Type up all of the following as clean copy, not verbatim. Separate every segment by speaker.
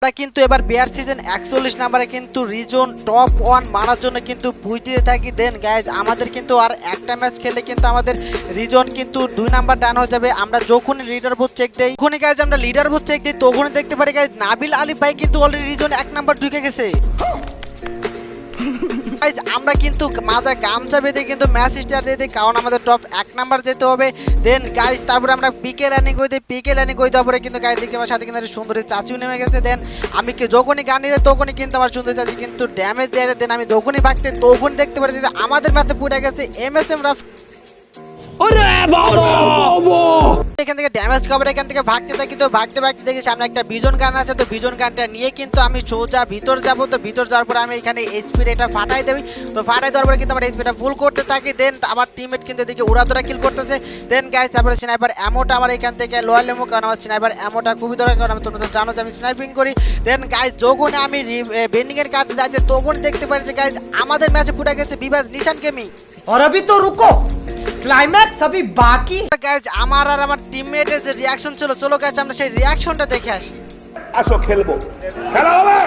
Speaker 1: আমরা কিন্তু এবার বিয়ার সিজন 41 নম্বরে কিন্তু রিজন টপ 1 মারার জন্য কিন্তু পুশ দিতে থাকি। দেন গাইজ আমাদের কিন্তু আর একটা ম্যাচ খেললে কিন্তু আমাদের রিজন কিন্তু 2 নাম্বার ডান হয়ে যাবে। আমরা যখনই লিডার বোর্ড চেক দেই, যখনই গাইজ আমরা লিডার বোর্ড চেক দিই তখনই দেখতে পারি গাইজ নাবিল আলিফ ভাই কিন্তু অলরেডি রিজন 1 নাম্বার ঢুকে গেছে। গাইজ আমরা কিন্তু মাথায় গামছা বেঁধে কিন্তু ম্যাচ স্টার্ট দিয়ে দিই, কারণ আমাদের টপ 1 নাম্বার যেতে হবে। দেন গাইজ তারপরে আমরা পিকে ল্যান্ডিং করে দিই, পিকে ল্যান্ডিং করে দেওয়ার পরে কিন্তু গাইজ দেখতে আমার সাথে কিন্তু সুন্দরী চাচিও নেমে গেছে। দেন আমি যখনই গান নিয়ে তখনই কিন্তু আমার সুন্দরী চাচি কিন্তু ড্যামেজ দিয়ে দেয়। দেন আমি যখনই ভাগতে তখনই দেখতে পাচ্ছি যে আমাদের মাথায় পড়ে গেছে এমএসএম রাফ। এখান থেকে ড্যামেজ কভার এখান থেকে ভাগতে থাকি, তো ভাগতে ভাগতে দেখি সামনে একটা বিজন গান আছে। তো বিজন গানটা নিয়ে কিন্তু আমি সোজা ভিতর যাব। তো ভিতর যাওয়ার পরে আমি এখানে এইচপি এটা ফাটাই দেবি। তো ফাটাই দেওয়ার পরে কিন্তু আমার এইচপিটা ফুল করতে থাকি। দেন আমার টিমমেট কিন্তু দেখি উড়াধরা কিল করতেছে। দেন গাইস তারপরে স্নাইপার অ্যামোটা আমার এখান থেকে লয়াল এমো, কারণ আমার স্নাইপার অ্যামোটা খুবই দরকার, কারণ আমি তোমরা তো জানো যে আমি স্নাইপিং করি। দেন গাইস যখন আমি বেন্ডিং এর কাছে যাচ্ছি তখন দেখতে পারি যে গাইস আমাদের ম্যাচে পুরা গেছে বিবাদ নিশান গেমিং।
Speaker 2: और अभी तो रुको, क्लाइमैक्स अभी बाकी।
Speaker 1: গাইস আমার আর আমার টিমমেটের যে রিয়াকশন ছিল, চলো গাইস আমরা সেই রিয়াকশনটা দেখে আসি।
Speaker 3: আসো খেলবো, খেলা হবে,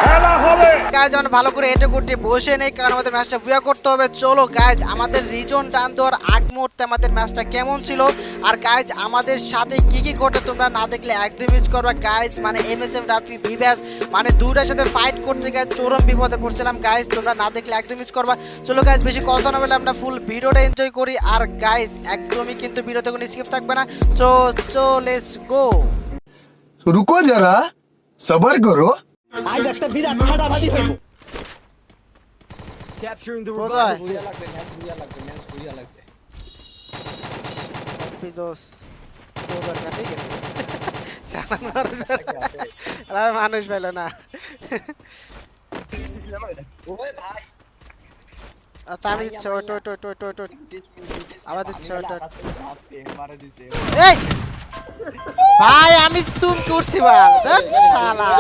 Speaker 3: খেলা হবে।
Speaker 1: গাইজ আমরা ভালো করে এটে করতে বসে নেই, কারণ আমাদের ম্যাচটা বুয়া করতে হবে। চলো গাইজ আমাদের রিজন টান দেওয়ার আগ মুহূর্তে আমাদের ম্যাচটা কেমন ছিল আর গাইজ আমাদের সাথে কি কি ঘটে তোমরা না দেখলে একদম মিস করবা। গাইজ মানে এমএসএম রাফি বিবাস মানে দুটার সাথে ফাইট করতে গাইজ চরম বিপদে পড়ছিলাম। গাইজ তোমরা না দেখলে একদম মিস করবা। চলো গাইজ বেশি কথা না বলে আমরা ফুল ভিডিওটা এনজয় করি। আর গাইজ একদমই কিন্তু ভিডিওতে কোনো স্কিপ থাকবে না। So let's go.
Speaker 4: रुको जरा सबर करो।
Speaker 1: কোথায়? আর মানুষ পেল না। আচ্ছা আমি দিচ্ছি ওই আবার দিচ্ছি এই ভাই আমি তুম করছি বাল দেখ শালা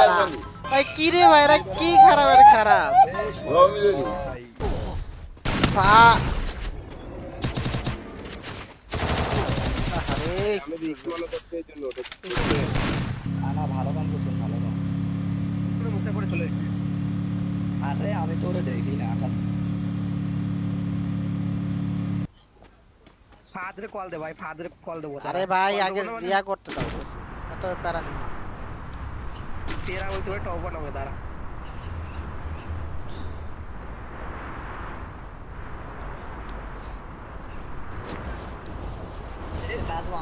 Speaker 1: ভাই কি রে ভাই এরা কি খারাপ এর খারাপ
Speaker 2: আমি তো দেখি না ফাদরে কল দে ভাই, ফাদরে কল দেবো।
Speaker 1: আরে ভাই আগে রিয়া করতে দাও, এত প্যারা নেই।
Speaker 2: তেরা বলতে ভাই টপ বানাবে তারা।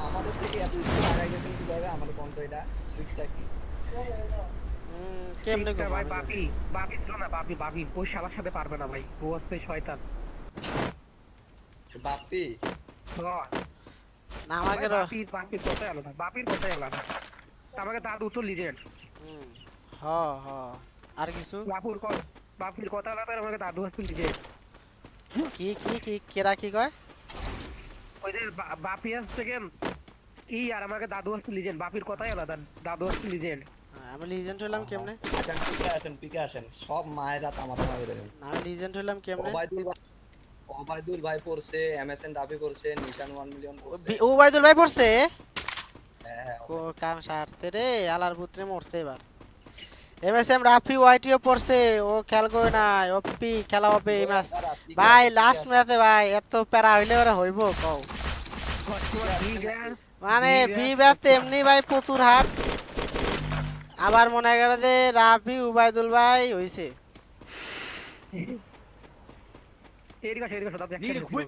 Speaker 2: আমাদের থেকে এত আগাই গেছেন কিভাবে? আমাদের কোন তো এটা ট্রিকটা কি?
Speaker 1: কেমনে গো
Speaker 2: ভাই বাপি ছিল না, বাপি ওই শালার সাথে পারবে না ভাই, ও হচ্ছে শয়তান। বাপি
Speaker 1: না আমাকে
Speaker 2: বাপির কথাই আলাদা, বাপির কথাই আলাদা। আমাকে দাদু তো লিজেন্ড।
Speaker 1: হ হ আর কিছু
Speaker 2: বাপির কথা আলাদা, আমাকে দাদু হচ্ছে লিজেন্ড।
Speaker 1: কি কি কি কেরা কি কয়?
Speaker 2: ওই যে বাপি হচ্ছে কি আর আমাকে দাদু হচ্ছে লিজেন্ড। বাপির কথাই আলাদা, দাদু হচ্ছে লিজেন্ড।
Speaker 1: আমি লিজেন্ড হইলাম কেমনে?
Speaker 2: আচ্ছা পিকে আসেন সব মায়েরা তামাতা মারে দেন।
Speaker 1: আমি লিজেন্ড হইলাম কেমনে?
Speaker 2: ওবাইদুল ভাই পড়ছে, এমএসএন দাবি করছে, নিশান 1 মিলিয়ন করছে।
Speaker 1: ওবাইদুল ভাই পড়ছে?
Speaker 2: হ্যাঁ
Speaker 1: কাম সারতে রে আলার পুত্রে মরছে এবার। এমএসএম রাফি ওয়াইটিও পড়ছে, ও খেল করে না, ওপি খেলা হবে এই ম্যাচ। ভাই লাস্ট ম্যাচে ভাই এত প্যারা হইলে ওরা হইব কও? মানে ভি ব্যাতে এমনি ভাই প্রচুর হাট। আবার মনে করে যে রাফি ওবাইদুল ভাই হইছে।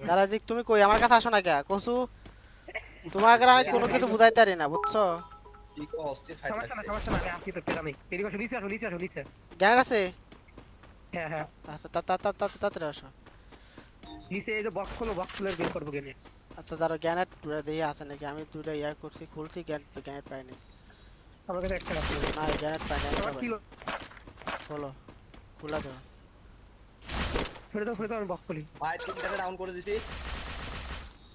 Speaker 1: দারাজিক তুমি কই আমার কাছে আসো না কে কসু? তোমাকে আমি কোনো কিছু বুঝাইতে পারি না বুঝছো? জ্ঞান আছে?
Speaker 2: হ্যাঁ
Speaker 1: আচ্ছা তাড়াতাড়ি আসো।
Speaker 2: নিচে এই যে বক্স খুলে বের করবো গেলে।
Speaker 1: আচ্ছা ধরো গ্যানেট দিয়ে আছে নাকি? আমি দুটো ইয়া করছি খুলছি গ্যানেট পাইনি।
Speaker 2: আমার কাছে একটা আছে
Speaker 1: না গ্যানেট পাইনি।
Speaker 2: কিলো
Speaker 1: খোলো খোলা দাও।
Speaker 2: ফেরে দাও আমি বক্স খুলি। ভাই তিনটাকে ডাউন করে দিছি।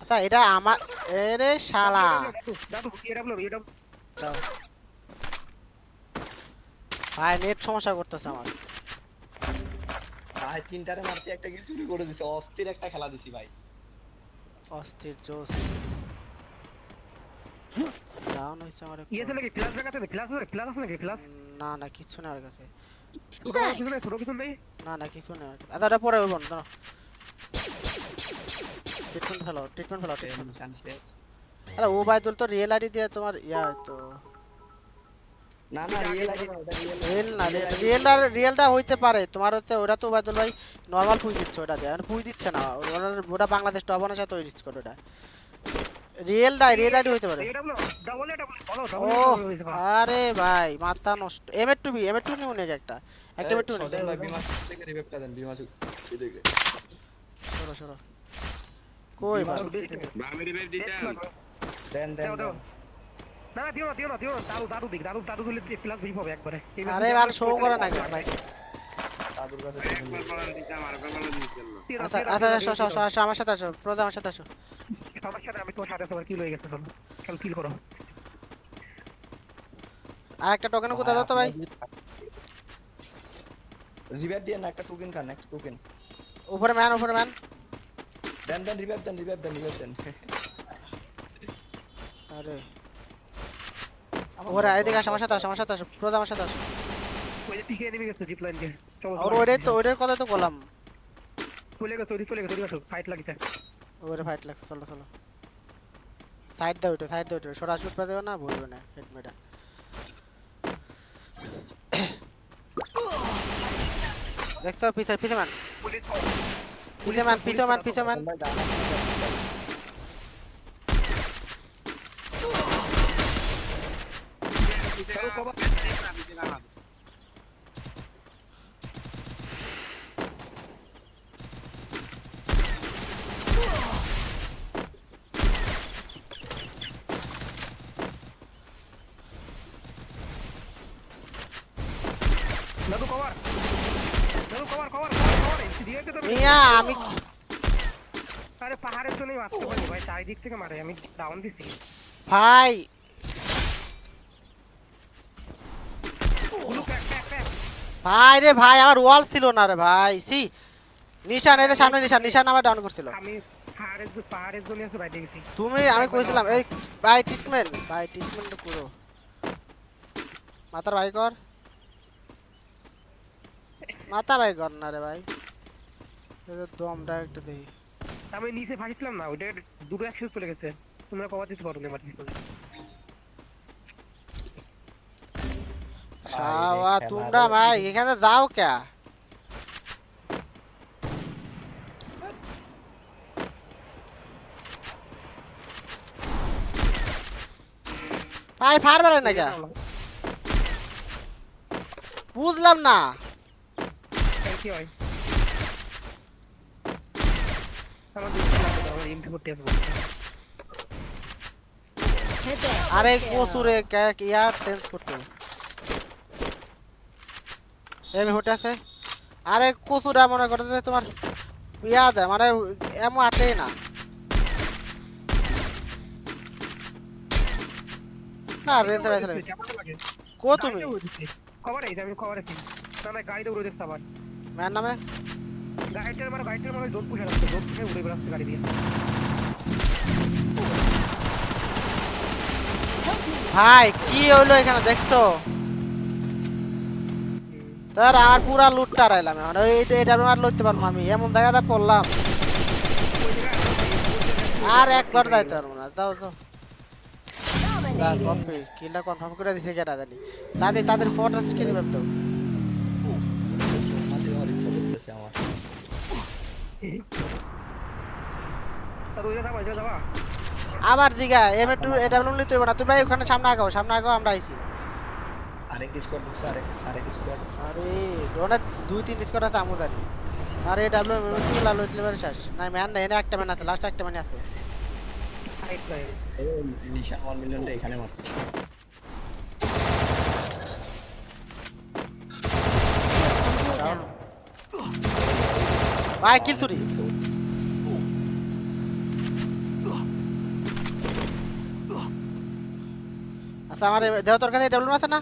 Speaker 1: আচ্ছা এটা আমার এরে শালা
Speaker 2: দাদু এটা
Speaker 1: দাও। ভাই নেট সমস্যা করতেছে আমার।
Speaker 2: ভাই তিনটারে মারছি, একটা কিল চুরি করে দিছি। অস্থির একটা খেলা দিছি ভাই,
Speaker 1: অস্থির জোস। ডাউন হইছে আমার একটু।
Speaker 2: ইয়ে আছে নাকি ফ্ল্যাশ ব্যাক আছে ফ্ল্যাশ আছে নাকি ফ্ল্যাশ
Speaker 1: না না কিছু নেই আমার কাছে।
Speaker 2: ছোট কিছু নেই
Speaker 1: না না কিছু নেই আমার কাছে। আচ্ছা, এটা পরে হইব না দাঁড়াও। ট্রিটমেন্ট ফেলো ট্রিটমেন্ট। আরে ওবায়দুল তো রিয়েল আইডি দিয়ে তোমার ইয়া তো
Speaker 5: না না রিয়েল আইডি না ওটা রিয়েল
Speaker 1: রিয়েল না রিয়েলটা হইতে পারে তোমার হচ্ছে ওটা তো ওবায়দুল ভাই নরমাল পুই দিচ্ছে ওটা দিয়ে মানে পুই দিচ্ছে না ওটা বাংলাদেশ টপনের সাথে ওই রিস্ক করে ওটা রিয়েল আইডি হইতে পারে।
Speaker 2: ডাবল ফলো
Speaker 1: ও আরে ভাই মাথা নষ্ট এম2 নিউ নেক একটা এম2 নেক
Speaker 5: সজল ভাই বিমা থেকে রিভাইভটা দেন বিমা এদিকে
Speaker 1: সরো কই ভাই
Speaker 6: আমি রিভাইভ দিতাম।
Speaker 5: দেন দেন দেন।
Speaker 2: না দিও না দাদু দিলে প্লাস ভিপ হবে একবারে
Speaker 1: আরে ভাই শো করে না কেন ভাই।
Speaker 5: দাদুর কাছে
Speaker 6: একবার বলান দিতাম আর একবার বলান দিতাম।
Speaker 1: আচ্ছা আমার সাথে আসো প্রোজা আমার সাথে আসো।
Speaker 2: সমস্যা নেই আমি তোমার সাথে সবার কিল হয়ে গেছে চলো খেল কিল করো
Speaker 1: আর একটা টোকেন কোথা দাও তো ভাই।
Speaker 5: রিভাইভ দেন একটা টোকেন খান একটা টোকেন
Speaker 1: উপরে ম্যান
Speaker 5: দেন দেন রিভাইভ দেন
Speaker 1: আরে ওরা এদিকে আসো আমার সাথে আসো প্রোজা আমার সাথে আসো।
Speaker 2: ওই যে পিকে এনিমি গেছে জিপ লাইন কে চলো
Speaker 1: আর ওইটার কথা তো বললাম
Speaker 2: চলে গেছে ফাইট লাগিছে
Speaker 1: ওরে ফাইট লাগছে চলো সাইড দাও ওটা সরাসরি উঠতে দেবে না বলবে না হেডমেটা দেখছো পিছে মান
Speaker 5: ভাই ডানা
Speaker 2: দাদু কভার এসি দিয়ে কে তো
Speaker 1: মিয়া আমি
Speaker 2: আরে পাহাড়ের জন্যই মারতে পারি ভাই চারিদিক থেকে মারে আমি ডাউন দিছি
Speaker 1: ভাই
Speaker 2: গুলো প্যাক
Speaker 1: ভাই রে ভাই আমার ওয়াল ছিল না রে ভাই সি নিশান এর সামনে নিশান আমার ডাউন করছিল।
Speaker 2: আমি পাহাড়ের জন্য আছে বাইরে গেছি
Speaker 1: আমি কইছিলাম এই ভাই ট্রিটমেন্ট করো মাথার ভাই কর মাথা ভাই কর না রে ভাই দমটা একটু দেই।
Speaker 2: আমি নিচে ফাঁসিছিলাম না ওইটা দুটো একসাথে চলে গেছে তোমরা কভার দিতে পারো না মারতে
Speaker 1: শাওয়া তোমরা ভাই এখানে যাও কে ভাই ফার বেড়ে না কে বুঝলাম না
Speaker 2: কি হয় আমার দুটো লাগবে আমার এমপি করতে আসবো
Speaker 1: আরে কোসুরে ইয়ার চেঞ্জ করতে এমনি হতে আছে। আরে কোসুরা মনে করতে তোমার ইয়া দেয় মানে এমন আটেই না রেঞ্জ কো তুমি
Speaker 2: কভার এই আমি কভার আছি না গাড়িতে উড়ে দেখতে আবার
Speaker 1: ম্যান নামে
Speaker 2: গাড়িটার মানে জোন পুষে রাখছে জোন পুষে উড়ে বেড়াচ্ছে গাড়ি দিয়ে
Speaker 1: ভাই কি হইলো এখানে দেখছো তার আমার পুরা লুটটা রাইলাম এখন এটা আর লইতে পারবো আমি এমন জায়গাটা পড়লাম আর একবার যাইতে পারবো না যাও কিলটা কনফার্ম করে দিছে কেটা জানি তাদের ফটো স্ক্রিন ভাবতো
Speaker 5: মাঝে আমার ইচ্ছা করতেছে আমার
Speaker 2: আর ওই যাবা যাবা
Speaker 1: আবার জিগা এম2 এডব্লিউ নিতে হবে না তুমি ভাই ওখানে সামনে আগাও আমরা আইছি
Speaker 5: আরেক স্কোয়াড ঢুকছে আরেক স্কোয়াড
Speaker 1: আরে ডোনে 2-3 স্কোয়াড আছে আমু জানি আরে এডব্লিউ এম2 লাল হইছিল বের শেষ না ম্যান না এনে একটা ম্যান আছে লাস্ট একটা ম্যান আছে
Speaker 2: ফাইট করে
Speaker 5: নিশা 1 মিলিয়নটা এখানে মারছে
Speaker 1: ভাই কিল চুরি আচ্ছা আমার দেহ তোর কাছে এডব্লিউ আছে না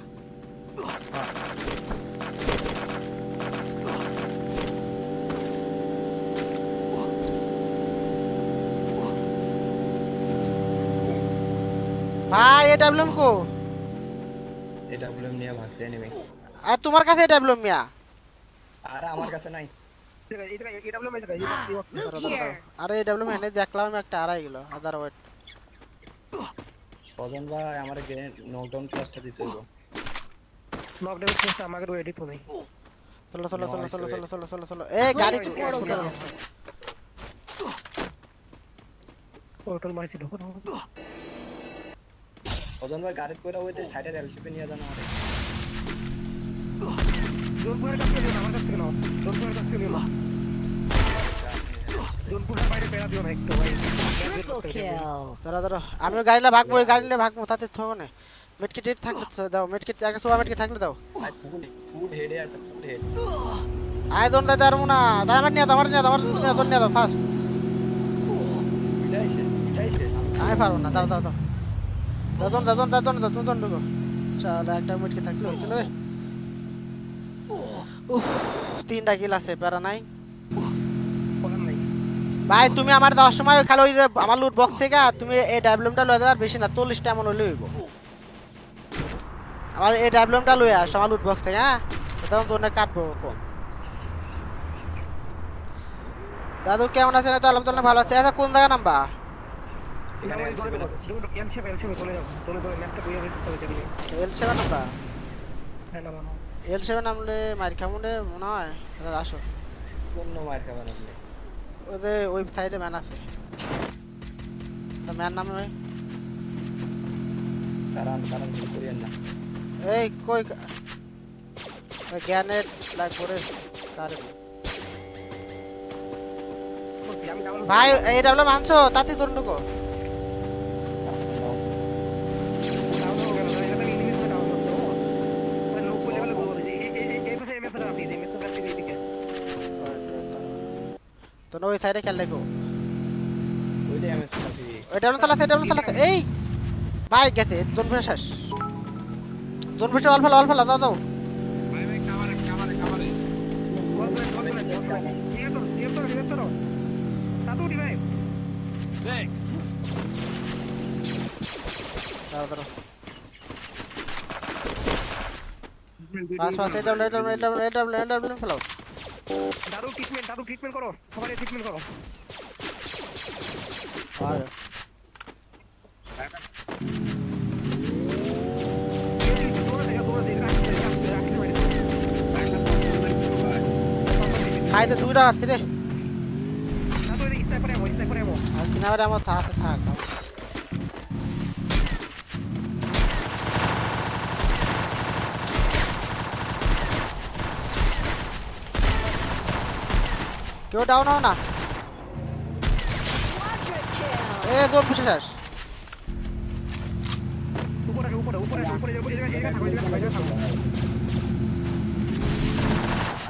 Speaker 1: ভাই ডাব্লিউএম কো?
Speaker 5: এটা বলে নিয়ে ভাগতে নেবে
Speaker 1: আর তোমার কাছে ডাব্লিউএম মিয়া?
Speaker 5: আর আমার কাছে নাই
Speaker 2: এটা বলে মেরে
Speaker 1: আরে ডাব্লিউএম এনে দেখলাম আমি একটা আড়াই গেল হাজার ওয়েট।
Speaker 5: সজন ভাই আমার গ্রেনেড নকডাউন ক্লাসটা দিতে হইব
Speaker 2: নকডাউন চেষ্টা আমাকে রেডি তো নেই।
Speaker 1: চলো চলো চলো চলো চলো চলো চলো চলো এই গাড়ি
Speaker 2: পোর্টাল মারছি ঢোকো।
Speaker 5: সজন ভাই গাড়ি কইরা ওইতে সাইডের এলসিপি নিয়ে যান আমারে
Speaker 2: জোনপুরের কাছে নিও না, আমার কাছে নাও। জোনপুরের কাছে নিও না। জোনপুরের বাইরে বেড়া দিও না একটু ভাই।
Speaker 1: ধরো ধরো আমিও গাড়িলে ভাগবো, ওই গাড়িলে ভাগবো তাতে থবো না। মেডকিট থাকলে দাও, মেডকিট একটা সোয়া মেডকিট থাকলে দাও।
Speaker 5: ভাই ফুল হেডে আছে ফুল হেড
Speaker 1: আয় দোন দাই দারমু না, দাই আমার নিয়ে দাও, আমার নিয়ে দাও, আমার নিয়ে দাও ফাস্ট।
Speaker 5: এটাইছে
Speaker 1: আমি পারবো না, দাও দাও দাও দাদন দাদন দাদন দাদন দাদন ঢুকো। চলো একটা মেডকিট থাকলে হয়েছিল রে। উফ 3টা কিল আছে, প্যারা নাই
Speaker 2: বলেন নাই।
Speaker 1: ভাই। তুমি আমার দেওয়ার সময় খালি ওই যে আমার লুট বক্স থেকে তুমি এই ডাব্লিউএমটা লয়ে দেওয়ার বেশি না, 40টা এমন হইলে হইব। আমার এই ডাব্লিউএমটা লয়ে আস আমার লুট বক্স থেকে, হ্যাঁ তখন তোর না কাটবো কম। দাদু কেমন আছে? না তো আলহামদুলিল্লাহ ভালো আছে। আচ্ছা কোন জায়গা নাম্বা?
Speaker 5: এখানে এলসিপি
Speaker 2: এলসিপি চলে যাও। চলে যাও ম্যাপটা বইয়া দিতে হবে দেখলে।
Speaker 1: L7 নাম্বা?
Speaker 2: হ্যাঁ না না।
Speaker 1: L7 নামলে মার খামুনে মনে হয়। দাদা আসো,
Speaker 5: কোন মার খাবেন আপনি
Speaker 1: ওই যে ওয়েবসাইটে ম্যান আছে, তো ম্যান নাম নয়।
Speaker 5: কারণ ভুল করিয়েন না
Speaker 1: এই কই ওই গ্যানেট লাগ করে তারে
Speaker 2: আমি ডাউন
Speaker 1: ভাই এই ডাবলুএম আনছো তাতে তোর ঢুকো।
Speaker 2: ডাউন হয়ে গেল। এটা এনিমি করে ডাউন হচ্ছে। ওই লোক বলে বলে বলে এই পাশে এমএস আপনি এমএস কাছে দিকে।
Speaker 1: তো ওই সাইডে খেল দেখো,
Speaker 5: ওইটা এমএস কাছে
Speaker 1: ওই ডাবলুএম চালাছে, ডাবলুএম চালাছে। এই ভাই গেছে জোন ফেস শেষ, জোন ফেস অল ফেলা দাও দাও।
Speaker 6: ভাই ভাই কাভারে
Speaker 2: বল নিয়ে তো সাতু দি ভাই।
Speaker 1: দাও দাও পাস পাস এটা ফেলাও।
Speaker 2: দাদু ট্রিটমেন্ট করো। সবাই ট্রিটমেন্ট করো।
Speaker 1: আয় খাইতে দুইটা আসছে রে। আর সিনেমারে আমার থাক। কেউ ডাউন হও না। এ জোন পুষে শেষ।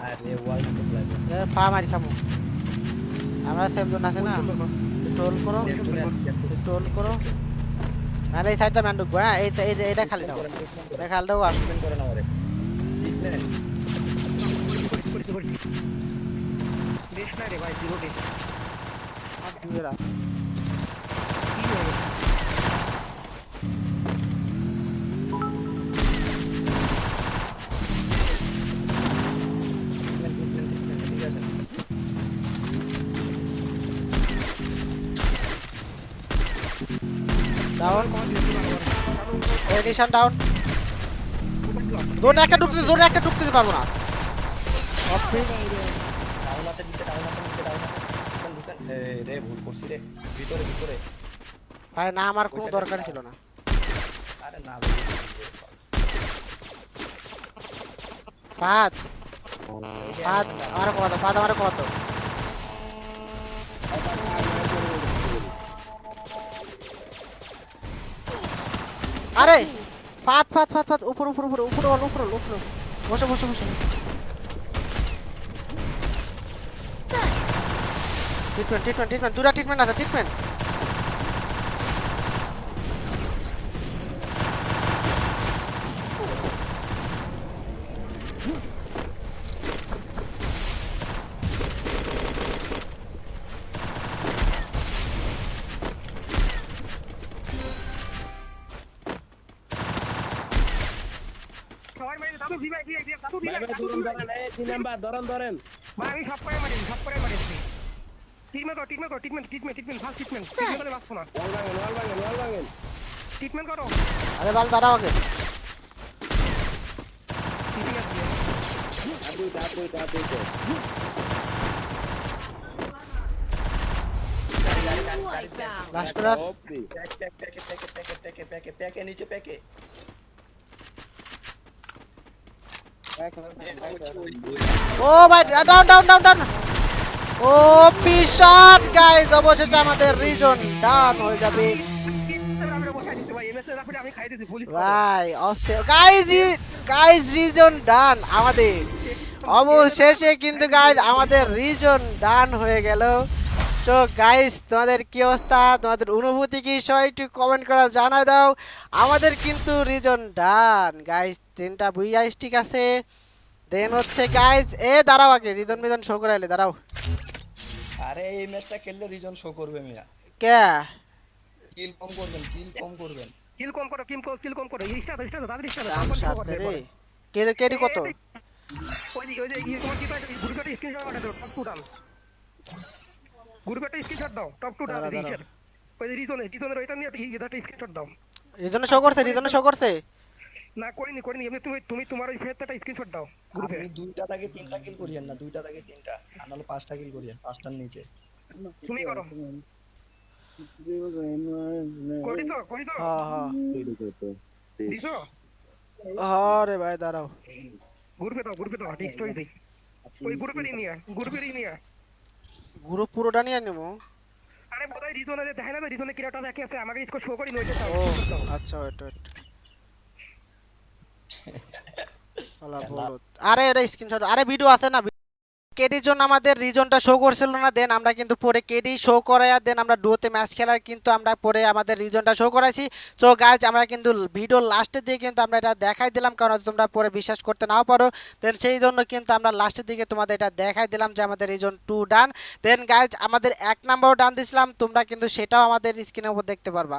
Speaker 5: আরে ওয়াল তো প্লাস
Speaker 1: এ পা মারি খামু। আমরা সেফ জোন আছে না, টোল করো। মানে এই সাইডটা ম্যান ঢুকবো, হ্যাঁ এইটা খালি দাও, এটা খালি দাও। আসবে
Speaker 5: করে না ওরে ট্রিটমেন্ট
Speaker 2: বেশ না রে ভাই, 0 ডে।
Speaker 1: আর দূরে রাখ।
Speaker 5: ঠিক আছে
Speaker 1: ডাউন এডিশন ডাউন। জোনে একটা ঢুকতে পারবো না।
Speaker 5: ডাউনাতে দিতে রে ভুল করছি রে ভিতরে
Speaker 1: ভাই না আমার কোনো দরকার ছিল না।
Speaker 5: আরে না
Speaker 1: ফাদ আমার কত আরে ফাদ উপর বসে ট্রিটমেন্ট দুটা ট্রিটমেন্ট আছে। ট্রিটমেন্ট
Speaker 2: ভাই আমি সব করে মারিছি ট্রিটমেন্ট ফার্স্ট ট্রিটমেন্ট করে বাঁচবো না ট্রিটমেন্ট করো
Speaker 1: আরে বাল দাঁড়াও আগে। Last player.
Speaker 5: প্যাকে নিচে প্যাকে
Speaker 1: ও ভাই ডাউন ডাউন ডাউন ডাউন। ও পিশট গাইস, অবশেষে আমাদের রিজন ডান হয়ে যাবে
Speaker 2: আমি খাই দিছি পুলিশ
Speaker 1: ভাই। গাইস রিজন ডান আমাদের, অবশেষে কিন্তু গাইস আমাদের রিজন ডান হয়ে গেল। তো গাইস তোমাদের কি অবস্থা, তোমাদের অনুভূতি কি সবাই একটু কমেন্ট করে জানাই দাও। আমাদের কিন্তু রিজন ডান গাইস, 3টা বুইয়া স্টিক আছে। দেন হচ্ছে গাইস দাঁড়াও আগে রিজন শো করাইলে দাঁড়াও।
Speaker 5: আরে এই ম্যাচটা খেললে রিজন শো করবে মিয়া
Speaker 1: কে
Speaker 5: কিল কম করবেন
Speaker 2: কিল কম করো কিল কম করো স্টার্ট তাড়াতাড়ি
Speaker 1: দাম সারছে রে। কেডি কত?
Speaker 2: ওই যে তোমার কি গ্রুপে স্ক্রিনশট পাঠা দাও টপ টু ডান গ্রুপে স্ক্রিনশট দাও টপ টু ডান রিশার ওই রিজনের ওইটা নিয়ে এটা স্ক্রিনশট দাও।
Speaker 1: রিজনে শো করছে
Speaker 2: না করিনি এমনি তুমি তোমার ওই ফেসটা স্ক্রিনশট দাও গ্রুপে
Speaker 5: আপনি 2টা থেকে 3টা কিল করিয়েন না 2টা থেকে 3টা আর নাহলে 5টা কিল করিয়েন 5টার নিচে
Speaker 2: তুমি করো করি তো
Speaker 1: হ্যাঁ
Speaker 2: দিছো
Speaker 1: আরে ভাই দাঁড়াও।
Speaker 2: গ্রুপে দাও টেক্সট হই দেই ওই গ্রুপেরই নিয়া
Speaker 1: গ্রুপ পুরোটা নিয়ে নেবো।
Speaker 2: আরে বোধহয় রিজনে যে দেখে না রিজনে কিরাটা দেখে আছে আমাকে স্কোর শো করি নইতে
Speaker 1: ও আচ্ছা ওয়েট আলা বলো। আরে এটা স্ক্রিনশট, আরে ভিডিও আছে না। কেডির জন্য আমাদের রিজনটা শো করছিল না, দেন আমরা কিন্তু পরে কেডি শো করায়া দেন আমরা ডুয়োতে ম্যাচ খেলার কিন্তু আমরা পরে আমাদের রিজনটা শো করাইছি। সো গাইজ আমরা কিন্তু ভিডিও লাস্টের দিকে কিন্তু আমরা এটা দেখাই দিলাম, কারণ তোমরা পরে বিশ্বাস করতে নাও পারো। দেন সেই জন্য কিন্তু আমরা লাস্টের দিকে তোমাদের এটা দেখাই দিলাম যে আমাদের রিজন 2 ডান। দেন গাইজ আমাদের 1 নাম্বারও ডান দিছিলাম, তোমরা কিন্তু সেটাও আমাদের স্ক্রিনের উপর দেখতে পারবা।